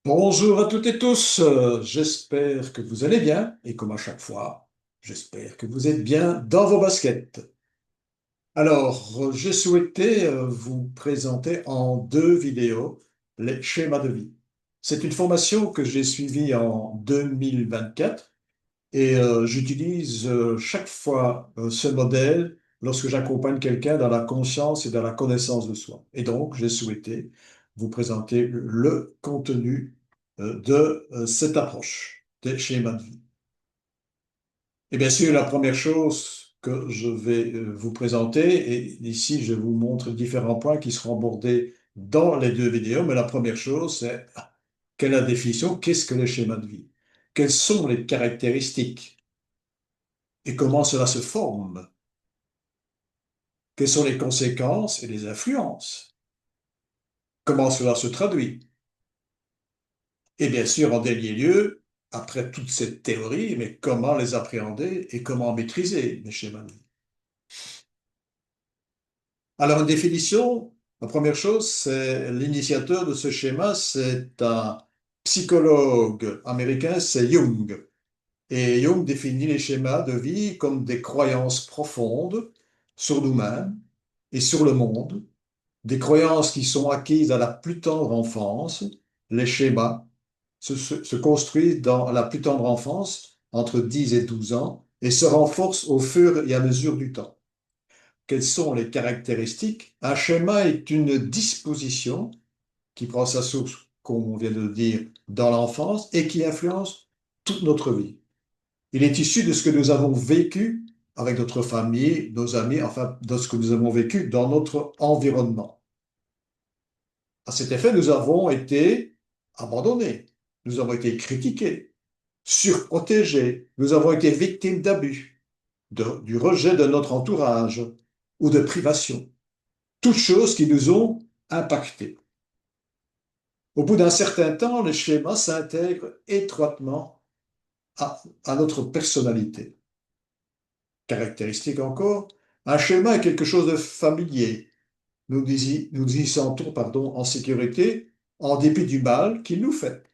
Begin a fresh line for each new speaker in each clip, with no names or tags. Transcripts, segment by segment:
Bonjour à toutes et tous, j'espère que vous allez bien et comme à chaque fois, j'espère que vous êtes bien dans vos baskets. Alors, j'ai souhaité vous présenter en deux vidéos les schémas de vie. C'est une formation que j'ai suivie en 2024 et j'utilise chaque fois ce modèle lorsque j'accompagne quelqu'un dans la conscience et dans la connaissance de soi. Et donc, j'ai souhaité vous présenter le contenu de cette approche des schémas de vie. Et bien sûr, la première chose que je vais vous présenter, et ici je vous montre différents points qui seront abordés dans les deux vidéos, mais la première chose, c'est quelle est la définition, qu'est-ce que le schéma de vie? Quelles sont les caractéristiques et comment cela se forme? Quelles sont les conséquences et les influences? Comment cela se traduit? Et bien sûr, en dernier lieu, après toute cette théorie, mais comment les appréhender et comment maîtriser les schémas de vie? Alors, une définition, la première chose, c'est l'initiateur de ce schéma, c'est un psychologue américain, c'est Jung. Et Jung définit les schémas de vie comme des croyances profondes sur nous-mêmes et sur le monde, des croyances qui sont acquises à la plus tendre enfance. Les schémas se construisent dans la plus tendre enfance, entre 10 et 12 ans, et se renforcent au fur et à mesure du temps. Quelles sont les caractéristiques? Un schéma est une disposition qui prend sa source, comme on vient de le dire, dans l'enfance et qui influence toute notre vie. Il est issu de ce que nous avons vécu avec notre famille, nos amis, enfin, de ce que nous avons vécu dans notre environnement. À cet effet, nous avons été abandonnés, nous avons été critiqués, surprotégés, nous avons été victimes d'abus, du rejet de notre entourage ou de privation. Toutes choses qui nous ont impactés. Au bout d'un certain temps, les schémas s'intègrent étroitement à notre personnalité. Caractéristique encore, un schéma est quelque chose de familier. Nous y sentons en sécurité en dépit du mal qu'il nous fait.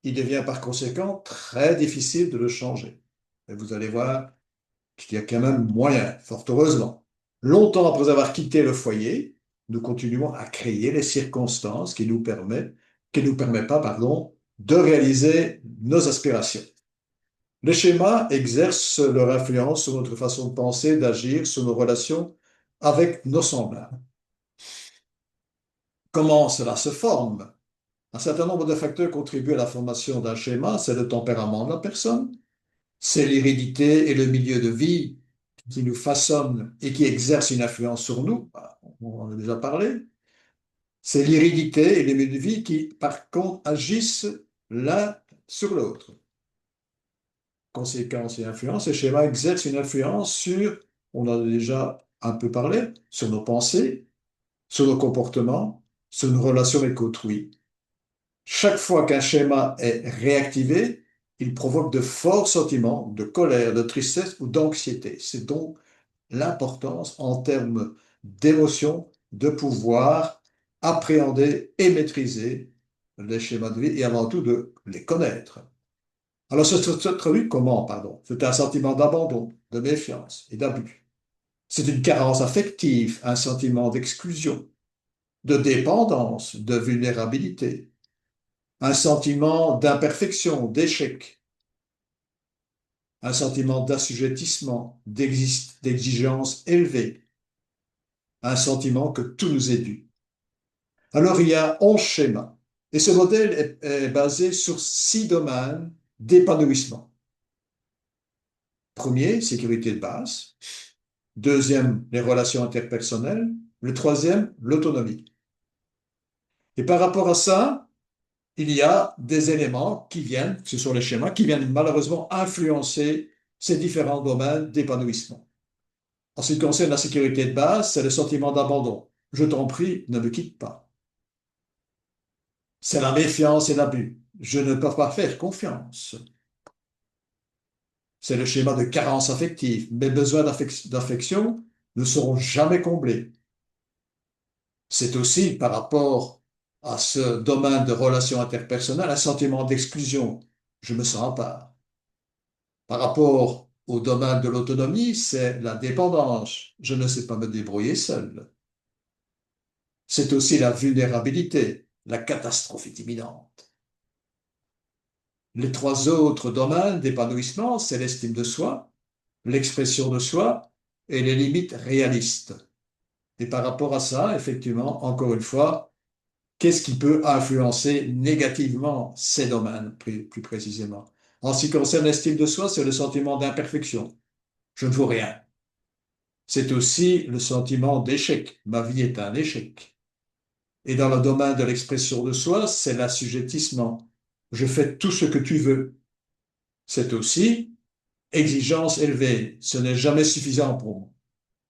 Il devient par conséquent très difficile de le changer. Et vous allez voir qu'il y a quand même moyen, fort heureusement. Longtemps après avoir quitté le foyer, nous continuons à créer les circonstances qui nous permettent pas, de réaliser nos aspirations. Les schémas exercent leur influence sur notre façon de penser, d'agir, sur nos relations avec nos semblables. Comment cela se forme? Un certain nombre de facteurs contribuent à la formation d'un schéma. C'est le tempérament de la personne, c'est l'hérédité et le milieu de vie qui nous façonnent et qui exercent une influence sur nous. On en a déjà parlé. C'est l'hérédité et le milieu de vie qui, par contre, agissent l'un sur l'autre. Conséquences et influences, ces schémas exercent une influence sur, on en a déjà un peu parlé, sur nos pensées, sur nos comportements, sur nos relations avec autrui. Chaque fois qu'un schéma est réactivé, il provoque de forts sentiments de colère, de tristesse ou d'anxiété. C'est donc l'importance en termes d'émotion de pouvoir appréhender et maîtriser les schémas de vie et avant tout de les connaître. Alors, se traduit comment, pardon? C'est un sentiment d'abandon, de méfiance et d'abus. C'est une carence affective, un sentiment d'exclusion, de dépendance, de vulnérabilité, un sentiment d'imperfection, d'échec, un sentiment d'assujettissement, d'exigence élevée, un sentiment que tout nous est dû. Alors, il y a 11 schémas. Et ce modèle est basé sur 6 domaines d'épanouissement. Premier, sécurité de base. Deuxième, les relations interpersonnelles. Le troisième, l'autonomie. Et par rapport à ça, il y a des éléments qui viennent, ce sont les schémas, qui viennent malheureusement influencer ces différents domaines d'épanouissement. En ce qui concerne la sécurité de base, c'est le sentiment d'abandon. Je t'en prie, ne me quitte pas. C'est la méfiance et l'abus. Je ne peux pas faire confiance. C'est le schéma de carence affective. Mes besoins d'affection ne seront jamais comblés. C'est aussi par rapport à ce domaine de relations interpersonnelles un sentiment d'exclusion. Je me sens à part. Par rapport au domaine de l'autonomie, c'est la dépendance. Je ne sais pas me débrouiller seul. C'est aussi la vulnérabilité. La catastrophe est imminente. Les trois autres domaines d'épanouissement, c'est l'estime de soi, l'expression de soi et les limites réalistes. Et par rapport à ça, effectivement, encore une fois, qu'est-ce qui peut influencer négativement ces domaines, plus précisément? En ce qui concerne l'estime de soi, c'est le sentiment d'imperfection. Je ne vaux rien. C'est aussi le sentiment d'échec. Ma vie est un échec. Et dans le domaine de l'expression de soi, c'est l'assujettissement. Je fais tout ce que tu veux. C'est aussi exigence élevée. Ce n'est jamais suffisant pour moi.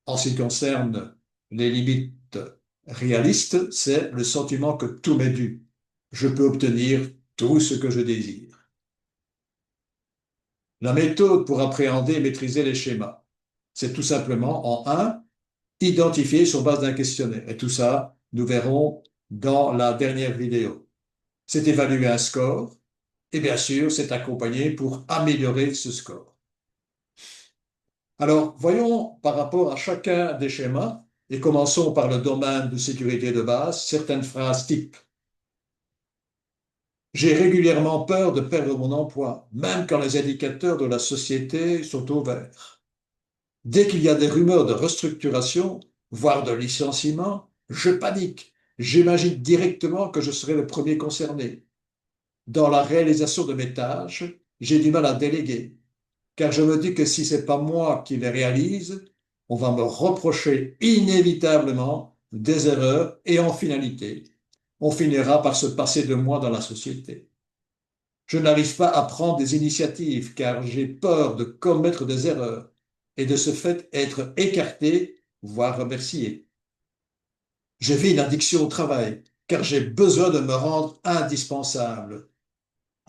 En ce qui concerne les limites réalistes, c'est le sentiment que tout m'est dû. Je peux obtenir tout ce que je désire. La méthode pour appréhender et maîtriser les schémas, c'est tout simplement, en un, identifier sur base d'un questionnaire. Et tout ça, nous verrons dans la dernière vidéo. C'est évaluer un score et bien sûr, c'est accompagné pour améliorer ce score. Alors, voyons par rapport à chacun des schémas et commençons par le domaine de sécurité de base, certaines phrases types. J'ai régulièrement peur de perdre mon emploi, même quand les indicateurs de la société sont au vert. Dès qu'il y a des rumeurs de restructuration, voire de licenciement, je panique. J'imagine directement que je serai le premier concerné. Dans la réalisation de mes tâches, j'ai du mal à déléguer, car je me dis que si c'est pas moi qui les réalise, on va me reprocher inévitablement des erreurs et en finalité, on finira par se passer de moi dans la société. Je n'arrive pas à prendre des initiatives car j'ai peur de commettre des erreurs et de ce fait être écarté, voire remercié. Je vis une addiction au travail car j'ai besoin de me rendre indispensable.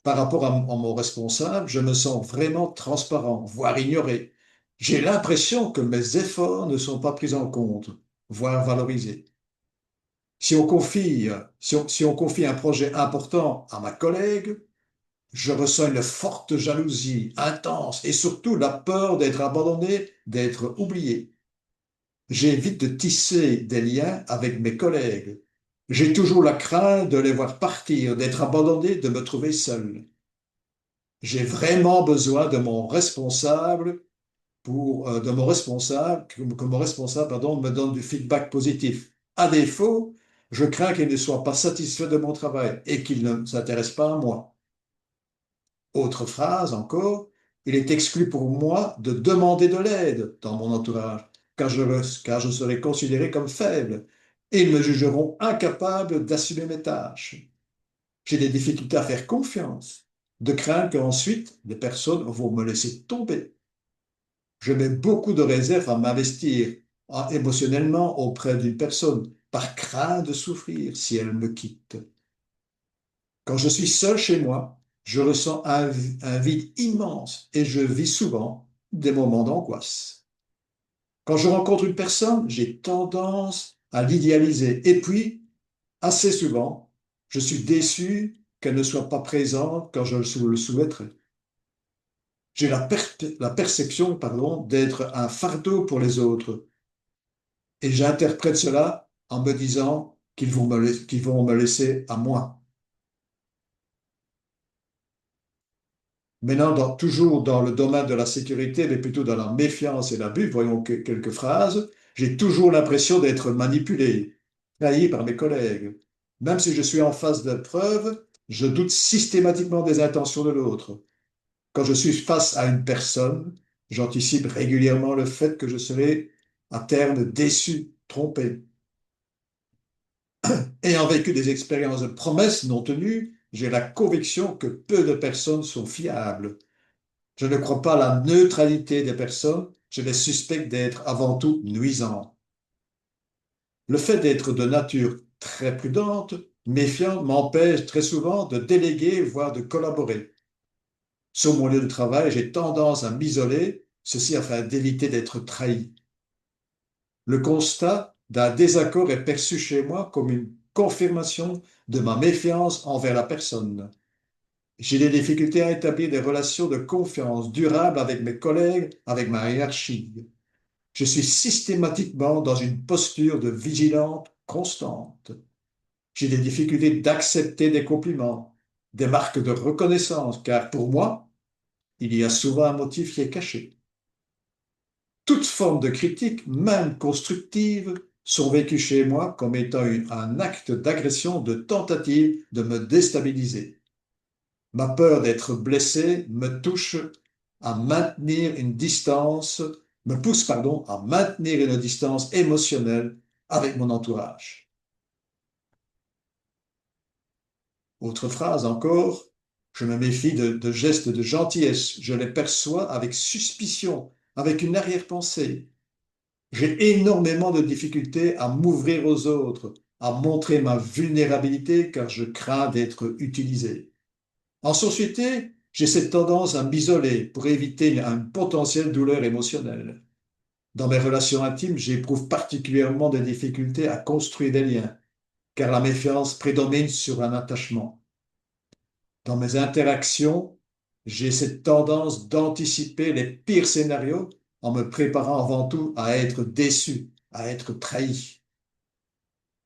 Par rapport à mon responsable, je me sens vraiment transparent, voire ignoré. J'ai l'impression que mes efforts ne sont pas pris en compte, voire valorisés. Si on confie un projet important à ma collègue, je ressens une forte jalousie intense et surtout la peur d'être abandonné, d'être oublié. J'évite de tisser des liens avec mes collègues. J'ai toujours la crainte de les voir partir, d'être abandonné, de me trouver seul. J'ai vraiment besoin de mon responsable de mon responsable, que mon responsable, pardon, me donne du feedback positif. À défaut, je crains qu'il ne soit pas satisfait de mon travail et qu'il ne s'intéresse pas à moi. Autre phrase encore, il est exclu pour moi de demander de l'aide dans mon entourage, car je serai considéré comme faible et ils me jugeront incapable d'assumer mes tâches. J'ai des difficultés à faire confiance, de crainte qu'ensuite les personnes vont me laisser tomber. Je mets beaucoup de réserve à m'investir émotionnellement auprès d'une personne par crainte de souffrir si elle me quitte. Quand je suis seul chez moi, je ressens un vide immense et je vis souvent des moments d'angoisse. Quand je rencontre une personne, j'ai tendance à l'idéaliser. Et puis, assez souvent, je suis déçu qu'elle ne soit pas présente quand je le souhaiterais. J'ai la perception, pardon, d'être un fardeau pour les autres. Et j'interprète cela en me disant qu'ils vont me laisser à moi. Maintenant, toujours dans le domaine de la sécurité, mais plutôt dans la méfiance et l'abus, voyons quelques phrases. J'ai toujours l'impression d'être manipulé, trahi par mes collègues. Même si je suis en face de preuves, je doute systématiquement des intentions de l'autre. Quand je suis face à une personne, j'anticipe régulièrement le fait que je serai à terme déçu, trompé. Ayant vécu des expériences de promesses non tenues, j'ai la conviction que peu de personnes sont fiables. Je ne crois pas à la neutralité des personnes, je les suspecte d'être avant tout nuisants. Le fait d'être de nature très prudente, méfiante, m'empêche très souvent de déléguer, voire de collaborer. Sur mon lieu de travail, j'ai tendance à m'isoler, ceci afin d'éviter d'être trahi. Le constat d'un désaccord est perçu chez moi comme une confirmation de ma méfiance envers la personne. J'ai des difficultés à établir des relations de confiance durables avec mes collègues, avec ma hiérarchie. Je suis systématiquement dans une posture de vigilance constante. J'ai des difficultés d'accepter des compliments, des marques de reconnaissance, car pour moi, il y a souvent un motif qui est caché. Toute forme de critique, même constructive, sont vécues chez moi comme étant un acte d'agression, de tentative de me déstabiliser. Ma peur d'être blessé me touche à maintenir une distance, me pousse, pardon, à maintenir une distance émotionnelle avec mon entourage. Autre phrase encore, je me méfie de gestes de gentillesse, je les perçois avec suspicion, avec une arrière-pensée. J'ai énormément de difficultés à m'ouvrir aux autres, à montrer ma vulnérabilité car je crains d'être utilisé. En société, j'ai cette tendance à m'isoler pour éviter une potentielle douleur émotionnelle. Dans mes relations intimes, j'éprouve particulièrement des difficultés à construire des liens, car la méfiance prédomine sur un attachement. Dans mes interactions, j'ai cette tendance d'anticiper les pires scénarios en me préparant avant tout à être déçu, à être trahi.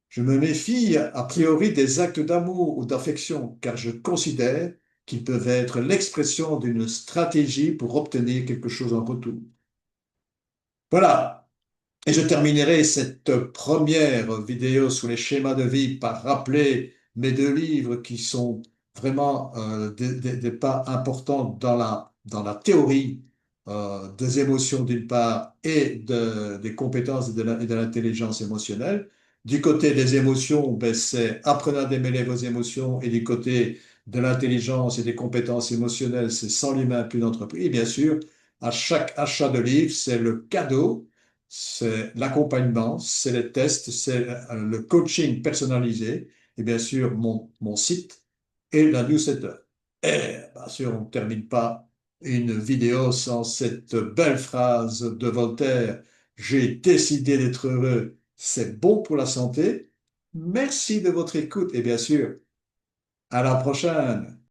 Je me méfie a priori des actes d'amour ou d'affection, car je considère qu'ils peuvent être l'expression d'une stratégie pour obtenir quelque chose en retour. Voilà. Et je terminerai cette première vidéo sur les schémas de vie par rappeler mes deux livres qui sont vraiment des pas importants dans la théorie des émotions d'une part et des compétences et de l'intelligence émotionnelle. Du côté des émotions, ben, c'est apprenez à démêler vos émotions et du côté de l'intelligence et des compétences émotionnelles, c'est sans l'humain, plus d'entreprise. Et bien sûr, à chaque achat de livre, c'est le cadeau, c'est l'accompagnement, c'est les tests, c'est le coaching personnalisé et bien sûr mon site et la newsletter. Et bien sûr, on ne termine pas une vidéo sans cette belle phrase de Voltaire. J'ai décidé d'être heureux, c'est bon pour la santé. Merci de votre écoute et bien sûr, à la prochaine.